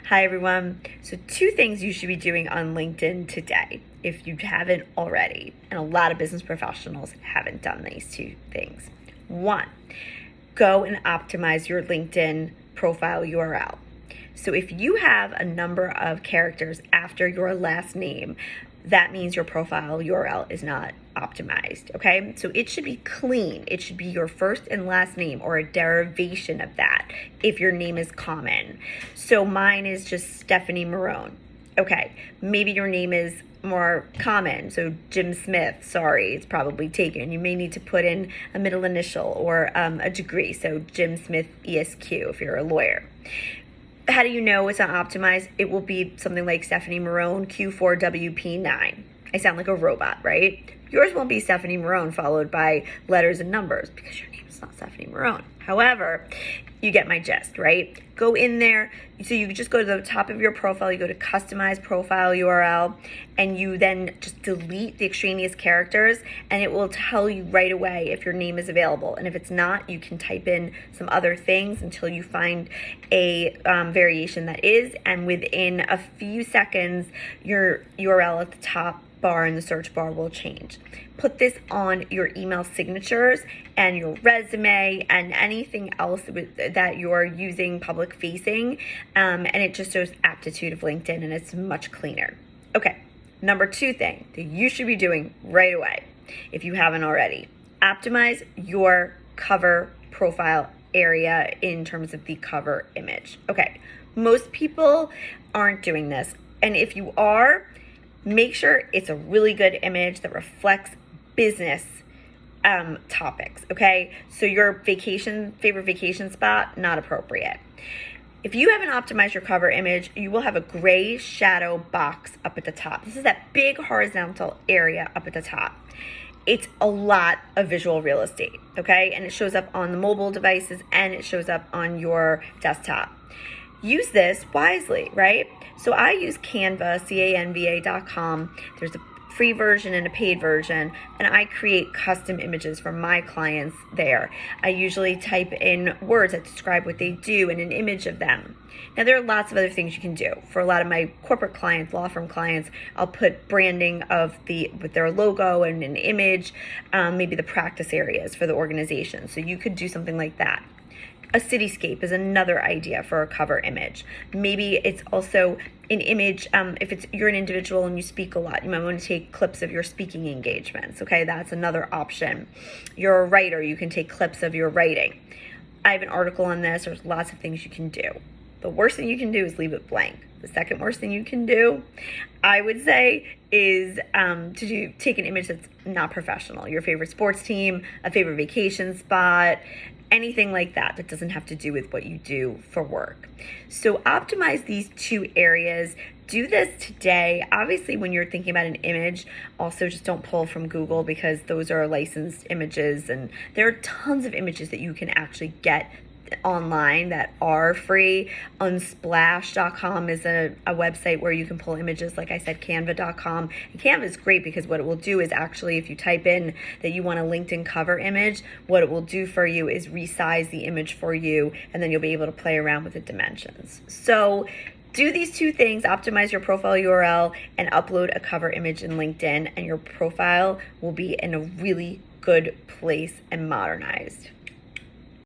Hi everyone. So 2 things you should be doing on LinkedIn today if you haven't already, and a lot of business professionals haven't done these 2 things. 1, go and optimize your LinkedIn profile URL. So if you have a number of characters after your last name, that means your profile URL is not optimized, okay? So it should be clean. It should be your first and last name or a derivation of that if your name is common. So mine is just Stephanie Marone. Okay, maybe your name is more common, so Jim Smith. Sorry, it's probably taken. You may need to put in a middle initial or a degree, so Jim Smith ESQ if you're a lawyer. How do you know it's not optimized? It will be something like Stephanie Marone Q4WP9. I sound like a robot, right? Yours won't be Stephanie Marone followed by letters and numbers because your name is not Stephanie Marone. However, you get my gist, right? Go in there. So you just go to the top of your profile, you go to customize profile URL, and you then just delete the extraneous characters, and it will tell you right away if your name is available. And if it's not, you can type in some other things until you find a variation that is, and within a few seconds, your URL at the top bar in the search bar will change. Put this on your email signatures and your resume and anything else that you're using public facing, and it just shows aptitude of LinkedIn, and it's much cleaner. Okay, number 2 thing that you should be doing right away if you haven't already, optimize your cover profile area in terms of the cover image. Okay, most people aren't doing this, and if you are, make sure it's a really good image that reflects business topics, okay? So your favorite vacation spot, not appropriate. If you haven't optimized your cover image, you will have a gray shadow box up at the top. This is that big horizontal area up at the top. It's a lot of visual real estate, okay? And it shows up on the mobile devices and it shows up on your desktop. Use this wisely, right? So I use Canva, canva.com. There's a free version and a paid version, and I create custom images for my clients there. I usually type in words that describe what they do and an image of them. Now, there are lots of other things you can do. For a lot of my corporate clients, law firm clients, I'll put branding with their logo and an image, maybe the practice areas for the organization. So you could do something like that. A cityscape is another idea for a cover image. Maybe it's also an image, if you're an individual and you speak a lot, you might want to take clips of your speaking engagements, okay? That's another option. You're a writer, you can take clips of your writing. I have an article on this. There's lots of things you can do. The worst thing you can do is leave it blank. The second worst thing you can do, I would say, is take an image that's not professional. Your favorite sports team, a favorite vacation spot, anything like that that doesn't have to do with what you do for work. So optimize these 2 areas. Do this today. Obviously, when you're thinking about an image, also just don't pull from Google because those are licensed images, and there are tons of images that you can actually get online that are free. Unsplash.com is a website where you can pull images. Like I said, canva.com. And Canva is great because what it will do is actually, if you type in that you want a LinkedIn cover image, what it will do for you is resize the image for you, and then you'll be able to play around with the dimensions. So do these 2 things, optimize your profile URL and upload a cover image in LinkedIn, and your profile will be in a really good place and modernized.